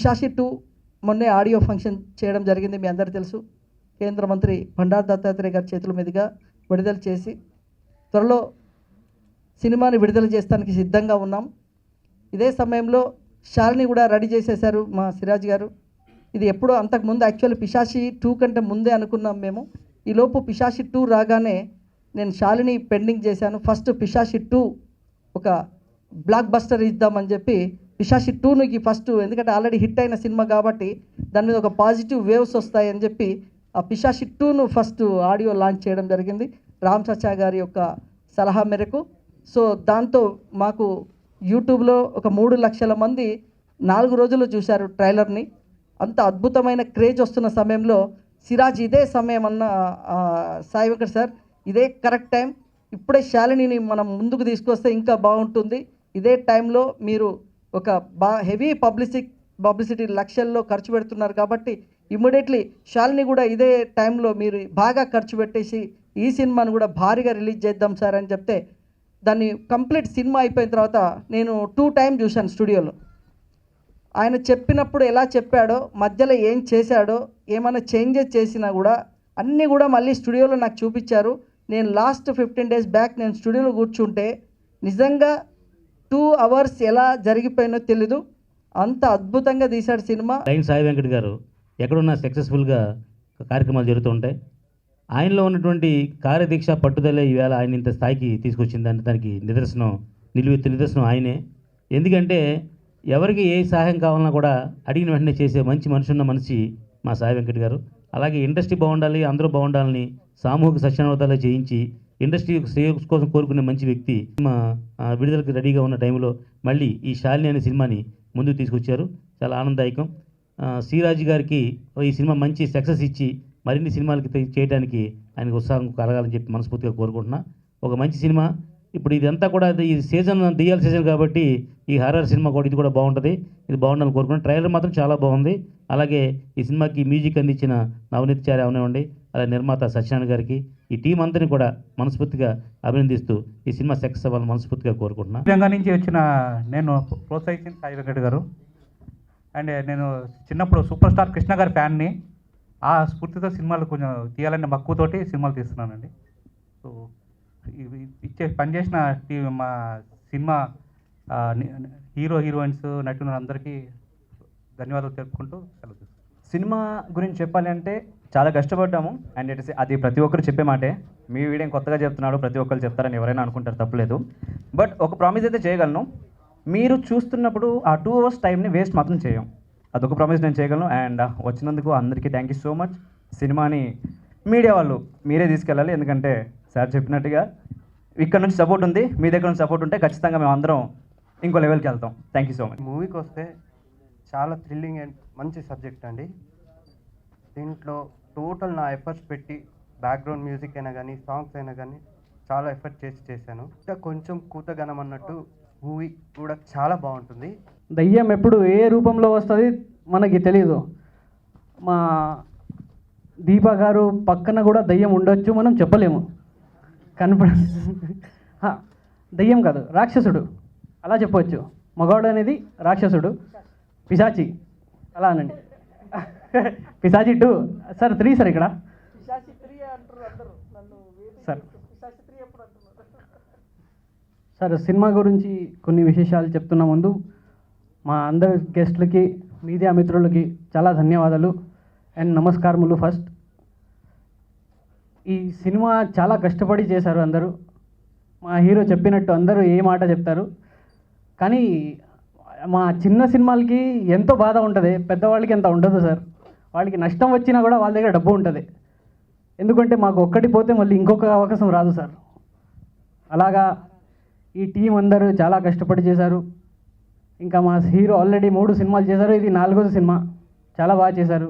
పిశాచి 2 మొన్నే audio function చేయడం జరిగింది, మీ అందరికీ తెలుసు. కేంద్ర మంత్రి బండారు దత్తాత్రేయ గారి చేతుల మీదుగా విడుదల చేసి త్వరలో సినిమాని విడుదల చేస్తానికి సిద్ధంగా ఉన్నాం. ఇదే సమయంలో శాలిని కూడా రెడీ చేసేశారు మా సిరాజ్ గారు. ఇది ఎప్పుడో అంతకుముందు యాక్చువల్లీ పిశాచి 2 కంటే ముందే అనుకున్నాం మేము. ఈలోపు పిశాచి 2 రాగానే నేను శాలిని పెండింగ్ చేశాను. ఫస్ట్ పిశాచి 2 ఒక బ్లాక్ బస్టర్ ఇద్దామని చెప్పి పిశాచి 2కి ఫస్ట్, ఎందుకంటే ఆల్రెడీ హిట్ అయిన సినిమా కాబట్టి దాని మీద ఒక పాజిటివ్ వేవ్స్ వస్తాయని చెప్పి ఆ పిశాచి 2ను ఫస్ట్ ఆడియో లాంచ్ చేయడం జరిగింది రామ్ చచ్చా గారి యొక్క సలహా మేరకు. సో దాంతో మాకు యూట్యూబ్లో ఒక 3 లక్షల మంది 4 రోజులు చూశారు ట్రైలర్ని. అంత అద్భుతమైన క్రేజ్ వస్తున్న సమయంలో సిరాజ్ ఇదే సమయం అన్న సాయి వెంకట్ సార్, ఇదే కరెక్ట్ టైం, ఇప్పుడే శాలినిని మనం ముందుకు తీసుకొస్తే ఇంకా బాగుంటుంది. ఇదే టైంలో మీరు ఒక హెవీ పబ్లిసిటీ లక్షల్లో ఖర్చు పెడుతున్నారు కాబట్టి ఇమ్మీడియట్లీ శాలిని కూడా ఇదే టైంలో మీరు బాగా ఖర్చు పెట్టేసి ఈ సినిమాను కూడా భారీగా రిలీజ్ చేద్దాం సార్ అని చెప్తే, దాన్ని కంప్లీట్ సినిమా అయిపోయిన తర్వాత నేను 2 టైం చూశాను స్టూడియోలో. ఆయన చెప్పినప్పుడు ఎలా చెప్పాడో, మధ్యలో ఏం చేశాడో, ఏమైనా చేంజెస్ చేసినా కూడా అన్నీ కూడా మళ్ళీ స్టూడియోలో నాకు చూపించారు. నేను లాస్ట్ 15 days బ్యాక్ నేను స్టూడియోలో కూర్చుంటే నిజంగా 2 hours ఎలా జరిగిపోయినో తెలీదు, అంత అద్భుతంగా తీశాడు సినిమా. సాయి వెంకట్ గారు ఎక్కడున్నా సక్సెస్ఫుల్గా కార్యక్రమాలు జరుగుతూ ఉంటాయి. ఆయనలో ఉన్నటువంటి కార్యదీక్ష పట్టుదల ఈవేళ ఆయన ఇంత స్థాయికి తీసుకొచ్చిందంటే దానికి నిలువెత్తు నిదర్శనం ఆయనే. ఎందుకంటే ఎవరికి ఏ సహాయం కావాలన్నా కూడా అడిగిన వెంటనే చేసే మంచి మనిషి ఉన్న మనిషి మా సాయి వెంకట్ గారు. అలాగే ఇండస్ట్రీ బాగుండాలి, అందరూ బాగుండాలని సామూహిక సత్యానవతాలు చేయించి ఇండస్ట్రీ శ్రేయస్ కోసం కోరుకునే మంచి వ్యక్తి. మా విడుదలకు రెడీగా ఉన్న టైంలో మళ్ళీ ఈ శాలిని అనే సినిమాని ముందుకు తీసుకొచ్చారు. చాలా ఆనందదాయకం. శ్రీరాజ్ గారికి ఈ సినిమా మంచి సక్సెస్ ఇచ్చి మరిన్ని సినిమాలకి చేయడానికి ఆయనకు ఉత్సాహం కలగాలని చెప్పి మనస్ఫూర్తిగా కోరుకుంటున్నా. ఒక మంచి సినిమా. ఇప్పుడు ఇదంతా కూడా ఈ సీజన్ దెయ్యాల సీజన్ కాబట్టి ఈ హారర్ సినిమా కూడా ఇది కూడా బాగుంటుంది, ఇది బాగుండాలని కోరుకుంటున్నాను. ట్రైలర్ మాత్రం చాలా బాగుంది. అలాగే ఈ సినిమాకి మ్యూజిక్ అందించిన నవనీత్ చారి అవనివ్వండి, అలాగే నిర్మాత సత్యనారాయణ గారికి, ఈ టీం అందరినీ కూడా మనస్ఫూర్తిగా అభినందిస్తూ ఈ సినిమా సక్సెస్ అవ్వాలని మనస్ఫూర్తిగా కోరుకుంటున్నాను. తెలంగాణ నుంచి వచ్చిన నేను ప్రోత్సహించిన సాయి వెంకట్ గారు. అండ్ నేను చిన్నప్పుడు సూపర్ స్టార్ కృష్ణ గారి ఫ్యాన్ని. ఆ స్ఫూర్తితో సినిమాలు కొంచెం తీయాలనే మక్కువతోటి సినిమాలు తీస్తున్నానండి. సో పనిచేసిన మా సినిమా హీరోయిన్స్ నటులు అందరికీ ధన్యవాదాలు తెలుపుకుంటూ సెలవు తీసుకుంటాను. సినిమా గురించి చెప్పాలి అంటే చాలా కష్టపడ్డాము. అండ్ అది ప్రతి ఒక్కరు చెప్పే మాటే. మీ వీడియో కొత్తగా చెప్తున్నాడు, ప్రతి ఒక్కరు చెప్తారని ఎవరైనా అనుకుంటారు, తప్పలేదు. బట్ ఒక ప్రామిస్ అయితే చేయగలను, మీరు చూస్తున్నప్పుడు ఆ 2 hours టైంని వేస్ట్ మాత్రం చేయం. అదొక ప్రామిస్ నేను చేయగలను. అండ్ వచ్చినందుకు అందరికీ థ్యాంక్ యూ సో మచ్. సినిమాని మీడియా వాళ్ళు మీరే తీసుకెళ్ళాలి, ఎందుకంటే సార్ చెప్పినట్టుగా ఇక్కడ నుంచి సపోర్ట్ ఉంది, మీ దగ్గర నుంచి సపోర్ట్ ఉంటే ఖచ్చితంగా మేము అందరం ఇంకో లెవెల్కి వెళ్తాం. Thank you so much. మూవీకి వస్తే చాలా థ్రిల్లింగ్ అండ్ మంచి సబ్జెక్ట్ అండి. దీంట్లో టోటల్ నా ఎఫర్ట్స్ పెట్టి బ్యాక్గ్రౌండ్ మ్యూజిక్ అయినా కానీ సాంగ్స్ అయినా కానీ చాలా ఎఫర్ట్ చేశాను. ఇంకా కొంచెం కూతగనం అన్నట్టు మూవీ కూడా చాలా బాగుంటుంది. దయ్యం ఎప్పుడు ఏ రూపంలో వస్తుంది మనకి తెలియదు. మా దీపా గారు పక్కన కూడా దయ్యం ఉండొచ్చు, మనం చెప్పలేము. దయ్యం కాదు, రాక్షసుడు అలా చెప్పవచ్చు. మగవాడు అనేది రాక్షసుడు, పిశాచి అలా అనండి. పిశాచి 2 సార్, 3 సార్ ఇక్కడ సార్. సినిమా గురించి కొన్ని విశేషాలు చెప్తున్న ముందు మా అందరి గెస్ట్లకి, మీడియా మిత్రులకి చాలా ధన్యవాదాలు అండ్ నమస్కారములు. ఫస్ట్, ఈ సినిమా చాలా కష్టపడి చేశారు అందరూ. మా హీరో చెప్పినట్టు అందరూ ఏ మాట చెప్తారు, కానీ మా చిన్న సినిమాలకి ఎంతో బాధ ఉంటుంది, పెద్దవాళ్ళకి ఎంత ఉండదు సార్. వాళ్ళకి నష్టం వచ్చినా కూడా వాళ్ళ దగ్గర డబ్బు ఉంటుంది, ఎందుకంటే మాకు ఒక్కటి పోతే మళ్ళీ ఇంకొక అవకాశం రాదు సార్. అలాగా ఈ టీం అందరూ చాలా కష్టపడి చేశారు. ఇంకా మా హీరో ఆల్రెడీ 3 సినిమాలు చేశారు, ఇది 4వ సినిమా. చాలా బాగా చేశారు.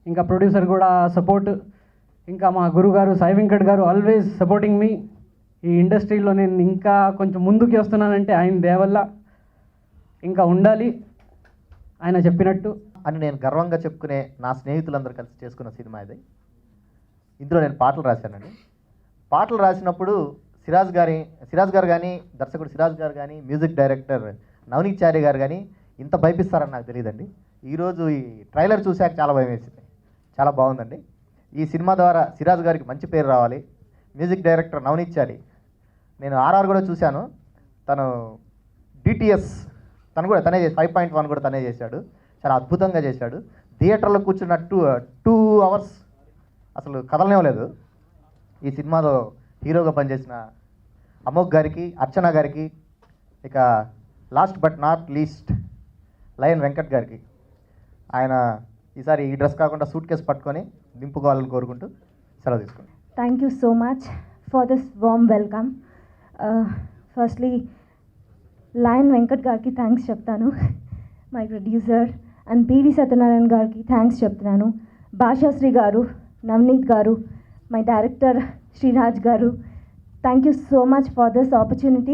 ఇంకా ప్రొడ్యూసర్ కూడా సపోర్ట్, ఇంకా మా గురుగారు సాయి వెంకట్ గారు ఆల్వేస్ సపోర్టింగ్ మీ. ఈ ఇండస్ట్రీలో నేను ఇంకా కొంచెం ముందుకు వస్తున్నానంటే ఆయన దయవల్ల. ఇంకా ఉండాలి ఆయన చెప్పినట్టు అని నేను గర్వంగా చెప్పుకునే నా స్నేహితులందరూ కలిసి చేసుకున్న సినిమా ఇది. ఇందులో నేను పాటలు రాశానండి. పాటలు రాసినప్పుడు సిరాజ్ గారు కానీ, దర్శకుడు సిరాజ్ గారు కానీ, మ్యూజిక్ డైరెక్టర్ నవనీత్ చారి గారు కానీ ఇంత భయపిస్తారని నాకు తెలియదండి. ఈరోజు ఈ ట్రైలర్ చూశాక చాలా భయం వేసింది. చాలా బాగుందండి. ఈ సినిమా ద్వారా సిరాజ్ గారికి మంచి పేరు రావాలి. మ్యూజిక్ డైరెక్టర్ నవనీత్ చారి, నేను ఆర్ఆర్ కూడా చూశాను, తను డిటిఎస్ తను కూడా తనే 5.1 కూడా తనే చేశాడు. చాలా అద్భుతంగా చేశాడు. థియేటర్లో కూర్చున్న 2 అవర్స్ అసలు కదలనేవలేదు. ఈ సినిమాలో హీరోగా పనిచేసిన అమోఘ్ గారికి, అర్చన గారికి, ఇక last but not least lion Venkat గారికి, ఆయన ఈసారి ఈ డ్రెస్ కాకుండా సూట్ కేసు పట్టుకొని దింపుకోవాలని కోరుకుంటూ సెలవు తీసుకుంటాం. Thank you so much for this warm welcome. Firstly, Lion Venkat Garki thanks చెప్తాను, my producer, and PV Satyanarayan Garki thanks చెప్తున్నాను, భాషాశ్రీ గారు, నవనీత్ గారు, my director శ్రీరాజ్ గారు, thank you so much for this opportunity.